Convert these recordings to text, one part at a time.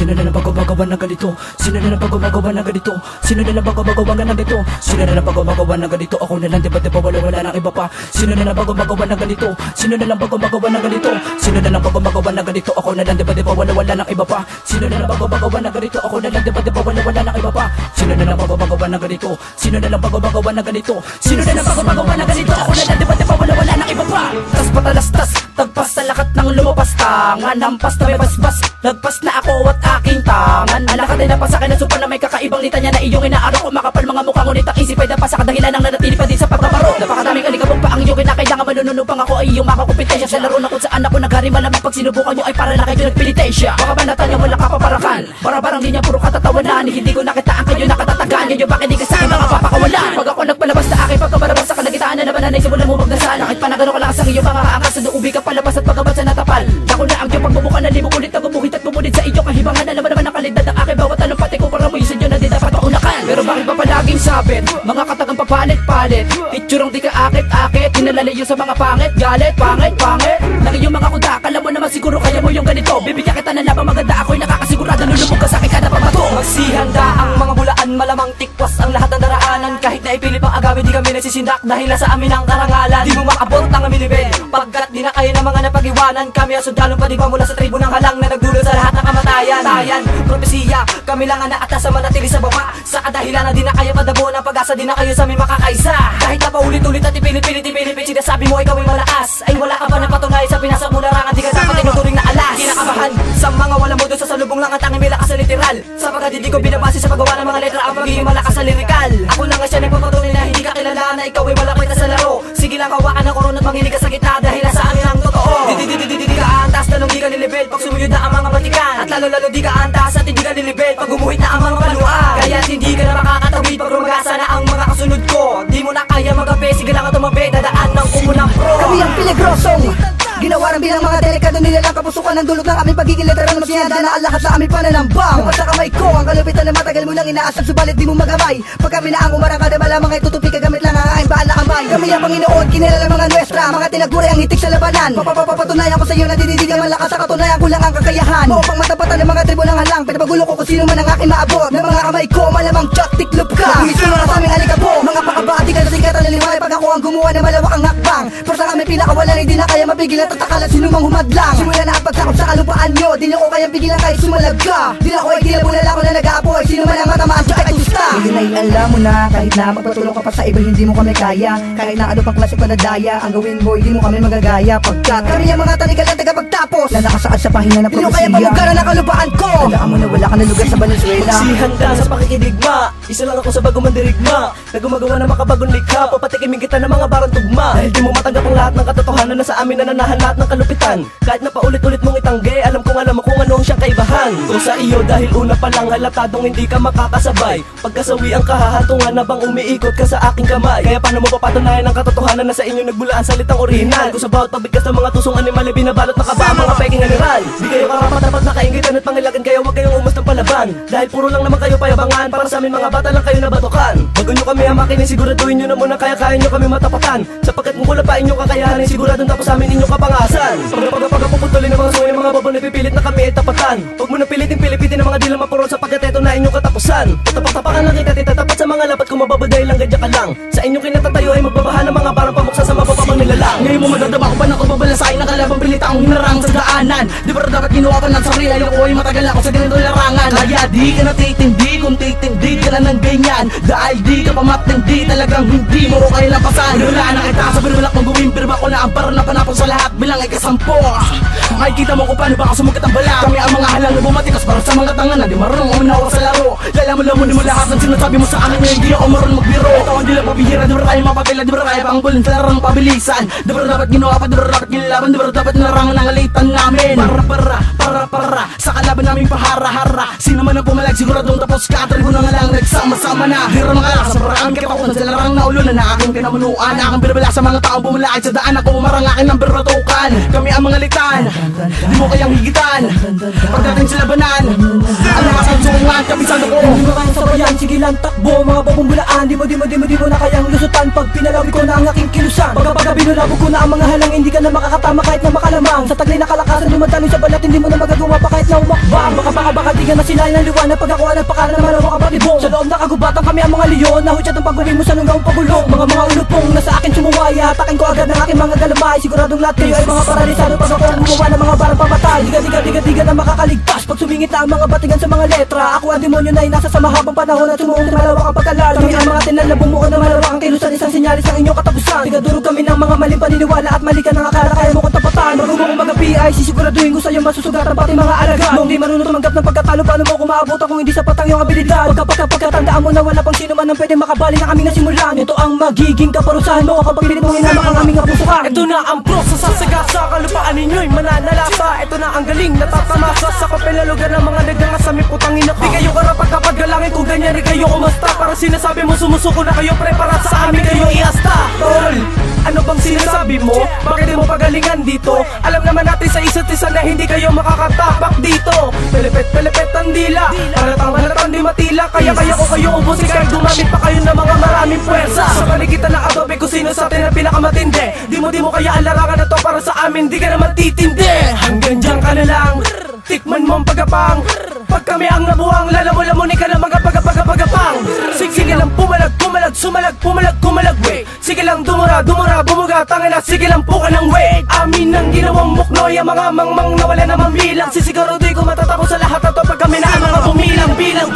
Sino na lang bago-bagawan na ganito? Sino na lang bago-bagawan na ganito? Sino na lang bago-bagawan na ganito? Sino na lang bago-bagawan na ganito? Ako na lang, di ba wala nang iba pa? Sino na lang bago-bagawan na ganito? Sino na lang bago-bagawan na ganito? Sino na lang bago-bagawan na ganito? Ako na lang, di ba wala nang iba pa? Sino na lang bago-bagawan na ganito? Ako na lang, di ba wala nang iba pa? Sino na lang bago-bagawan na ganito? Sino na lang bago-bagawan na ganito? Sino na lang bago-bagawan na ganito? Ako na lang, di ba wala nang iba pa? Tas patalastas, tagpas sa lakat ng lumabas. Tangan, nampas na may basbas. Nagpas na ako at aking tangan. Alakad ay napasa akin na supa na may kakaibang litanya na iyong inaaraw ko. Makapal mga mukha ngunit ang isip ay napasa kadahilan ng nanatili pa din sa pagkabaro. Napakadaming alikabok pa ang iyong kinakailangan. Manununupang ako ay iyong makakumpetensya sa laro na kung saan ako naghari. Malamang pag sinubukan nyo ay para na kayo nagpilitensya. Baka banatan nyo wala kapaparakan. Para barang di niya puro katatawanan. Hindi ko nakitaan kayo nakatatagan. Ngayon bakit di ka sa akin mga papakawalan? Pag ako nagpalabas na aking pagkabarabas sa kalagitaan na naman na naisimulan mo magdasal. Kahit pa na gano'n kalakas ang iyong mga kaangas. Ubi ka palabas at pagkabas sa natapal. Ako na ang iyong pagbubuka na libo kulit na gumuhit at bumulid sa iyong kahibangan. Alam mo naman ang kalidad ng aking bawat anong pati ko para mo isin yun na di dapat paulakan. Pero bakit pa palaging sabit? Mga katagang papalit-palit. Itsurang di ka akit-akit. Tinalalayo sa mga pangit, galit, pangit. Nang iyong mga kuda, kala mo naman siguro kaya mo yung ganito. Bibigyan kita na labang maganda, ako'y nakakasigurado. Lulubog ka sa akin ka na pamato. Magsihanda ang mga bulaan, malamang tikwas ang lahat ng daraanan. Kahit na ipilit pang agawin, di kami nagsisindak dahil nasa amin ang karangalan. Di mo makabot ang aming nivel, pagkat di na kaya ng mga napag-iwanan. Kami ang sundalong paniba mula sa tribo ng halang na nagdulot sa lahat ng kamatayan. Tayan, propesiya, kami lang ang naatas sa manatili sa baba. Sa kadahilan na di na kaya madabo ng pag-asa, di na kayo sa amin makakaisa. Kahit na paulit-ulit at ipilit, sinasabi mo ikaw ay malakas. Ay wala ka pa na patunay sa pinasok mo larangan. Di ka dapat tinuturing na alas. Kinakabahan sa mga walang mundo sa salubong lang ang tanging may lakas sa literal. Sapagkat hindi ko binabase sa paggawa ng mga letra ang pagiging malakas sa lirikal. Ako lang nga siya nagpapatunay na hindi ka kilala na ikaw ay wala kwenta sa laro. Sige lang hawakan ang koron at manginig ka sa gitna dahil nasa amin ang totoo. Di ka aantas na nung di ka nilibel pag sumuyod na ang mga batikan. At lalo di ka aantas at hindi ka nilibel pag gumuhit na ang mga paluan. Kaya't hindi ka na makakatawid pag rumagasa na ang mga kasunod ko. Di mo na kaya magabi, sige lang at tumabi, dadaan ng kumunang pro. Kami ang piligrosong ginawa ng bilang mga delikado nilalang kapusukan ng dulog ng aming pagiging literal. Magsihanda na ang lahat sa aming pananambang. Napasa kamay ko ang kalupitan na matagal mo nang inaasal, subalit di mo magamay. Pag kami na ang umarangkada, malamang ay tutupi ka gamit lang ang aking baal na kamay. Kami ang Panginoon, kinilala mga nuestra, mga tinaguri ang hitik sa labanan. Papapapatunayan ko sa iyo na dinidigan malakas sa katunayan ko lang ang kakayahan. Mo pang matapatan ng mga tribo ng halang, pinapagulo ko kung sino man ang aking maabot. Ng mga kamay ko, malamang tsak tiklop ka. Gumisino na sa aming alikabok, mga pakabati ka na sikatan na liwanag. Pag ako ang gumawa na malawak ang hakbang, pero sa kami pinakawalan ay di na kaya mapigilan. Tatakalan sino mang humadlang. Simula na ang pagsakop sa kalupaan nyo, di nyo ko kayang pigilan kahit sumalaga. Di na ko ay tila bulala ko na nag-aapoy. Sino man ang matamaan siya ay tusta. Ngayon ay alam mo na, kahit na magpatulong ka pa sa iba, hindi mo kami kaya. Kahit na ano pang klase panadaya, ang gawin mo, hindi mo kami magagaya. Pagkat kami ang mga taligal na tagapagtapos, lalakasaad sa pahinga ng propesiya. Di nyo kaya pamugaran ang kalupaan ko. Alam mo na wala ka na lugar sa Valenzuela. Magsihanda sa pakikidigma, isa lang ako sa bagong mandirigma, na gumagawa ng makabagong likha. Papatikimin kita ng mga barang tugma, dahil di mo matanggap ang lahat ng katotohanan na sa amin nananahan lahat ng kalupitan. Kahit na paulit-ulit mong itanggi, alam mo kung ano ang siyang kaibahan. Kung sa iyo dahil una pa lang halatadong hindi ka makakasabay. Pagkasawi ang kahahatungan na bang umiikot ka sa aking kamay. Kaya paano mo papatunayan ang katotohanan na sa inyo nagbula ang salitang orihinal. Kung sa bawat pagbigkas ng mga tusong animal ay binabalot na kaba mga peking general. Di kayo karapat-dapat na kaingitan at pangilagan, kaya huwag kayong umas ng palaban. Dahil puro lang naman kayo payabangan, para sa amin mga bata lang kayo nabatukan. Bago nyo kami hamakin, siguraduhin nyo na muna kaya nyo kami matapatan. Sapagkat kung wala pa inyong kakayahan, siguradong tapos sa amin inyong kapangasan. Pagpapuputulin ng mga suwi ng mga babon, pipilit na kami ay tapatan. Huwag mo na pilitin ang mga dilang mapurol, sapagkat eto na inyong katapusan. Tatapak-tapakan lang kita, titatapat sa mga lapat, kung mababaday lang gadya ka lang. Sa inyong kinatatayo ay magbabaha ng mga parang pamuksa sa mapapamang nilalang. Ngayon mo madadama ko pa na kumbabala sa akin na kalabang pilita ang hinarang sa daanan. Di ba dapat ginawa pa ng sarili, ayoko ay matagal ako sa ganito larangan. Kaya di ka natitindi kung titindi ka na ng ganyan, dahil di ka pa matindi, talagang hindi mo ro kayo lampasan. Wala na kita sa binulak mong gawin, pero ako na ang parang napanapon sa lahat bilang ay kasampo. Ay kita mo kung paano ba ako sumugat ang bala. Kami ang mga halang na bumatikas para sa mga tangan na di marunong uminawa sa laro. Lalaman mo lahat ng sinasabi mo sa akin na hindi ako marunong magbiro. Ito ang di lang pabihira, di ba tayo mapapila, di ba tayo pangbulin sa larang pabilisan. Di ba dapat ginawa pa, di ba dapat kinlaban, di ba dapat narangan ang alitan namin. Para sa kalaban namin pahara-hara. Sino man ang pumalag siguradong tapos ka, tribo na nga lang nagsama-sama na. Di rin makala sa paraan katakot na sa larang naulunan na aking pinamunuan. Aking binabala sa mga taong bumalakit sa daan, ako umarang aking ng beratukan. Kami ang mga litan, di mo kayang higitan. Pagdating sa labanan, ang nakasansungan, kabisado ko. Hindi mo kayang sabayan, sige lang takbo. Mga babumbulaan, di mo na kayang lusutan. Pag pinalawi ko na ang aking kilusan, pagka binulabog ko na ang mga halang, hindi ka na makakatama kahit na makalamang. Sa taglay na kalakasan, dumadalo sa balat, hindi mo na magagawa pa kahit kahit na umakbang. Baka di ka nasilayan ng liwanag pag ako ang nagpakala ng malawak ang patibong. Sa loob ng kagubatan kami ang mga leon, nahudyat ang pagguling mo sa lunggang pagulong. Mga ulupong nasa akin sumuwaya, atakin ko agad ng aking mga galamay. Siguradong lahat kayo ay mga paralisado pag ako ang gumawa ng mga barang pamatay. Diga na makakaligtas pag sumingit na ang mga batigan sa mga letra. Ako ang demonyo na inasa sa mahabang panahon at sumuong sa malawak ang pagkalalo. Kami ang mga tinala bumuo ng malawak ang kilusan, isang sinyalis ng inyong katapusan. Tigadurog kami ng mga maling paniniwala at mali ka ng akala, kaya mo kong tapatan. Marunong kong mag-PI, sisiguraduhin ko sa'yo masusugatan pati mga alaga. Nung di marunong tumanggap ng pagkatalo, paano mo kumaabutan kung hindi sapat ang iyong abilidad? Pagkatandaan mo na wala pang sino man ang pwede makabali ng aming nasimulan. Ito ang magiging kaparusahan mo kapag pilit mong inamak ang aming kapusukan. Ito na ang pro sa sasagasa, kalupaan ninyo'y mananalasa. Ito na ang galing natatamasa sa kapelalugan ng mga nagangasami putangin na. Di kayo karapat kapag galangin kung ganyan rin kayo kumasta. Para sinasabi mo sumusuko na kayo pre, para sa amin kayo iasta. Tol, ano bang sinasabi mo? Bakit di mo pagalingan dito? Alam naman natin sa isa't isa na hindi kayo makakatapak dito. Pelepet ang dila, halatang di matila. Kaya ko kayo ubusin kahit gumamit pa kayo ng mga maraming puwersa. Sa paligitan ng adobe kung sino sa atin ang pinakamatindi. Di mo kaya ang larangan na to, para sa amin di ka naman titindi. Hanggang dyan ka na lang, tikman mo ang pagapang. Pag kami ang nabuhang, lalamunin ka ng mga pagapang. Sige lang pumalag, sumalag, wait. Sige lang dumura, bumuga, tangina, sige lang puka ng wait. Amin ang ginawang muknoy, ang mga mangmang na wala namang bilang. Sisiguraduhin ko matatapos sa lahat na to pag kami na ang mga bumilang-bilang.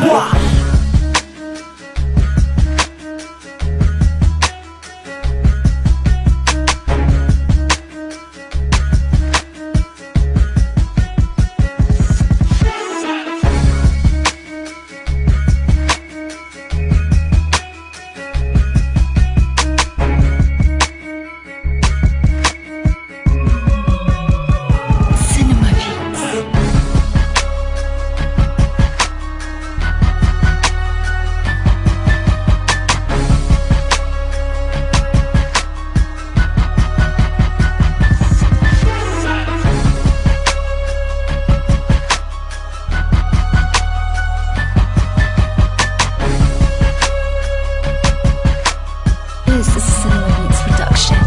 This is Cinema Beats production.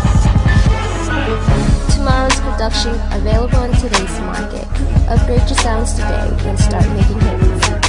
Tomorrow's production available in today's market. Upgrade your sounds today and start making hits.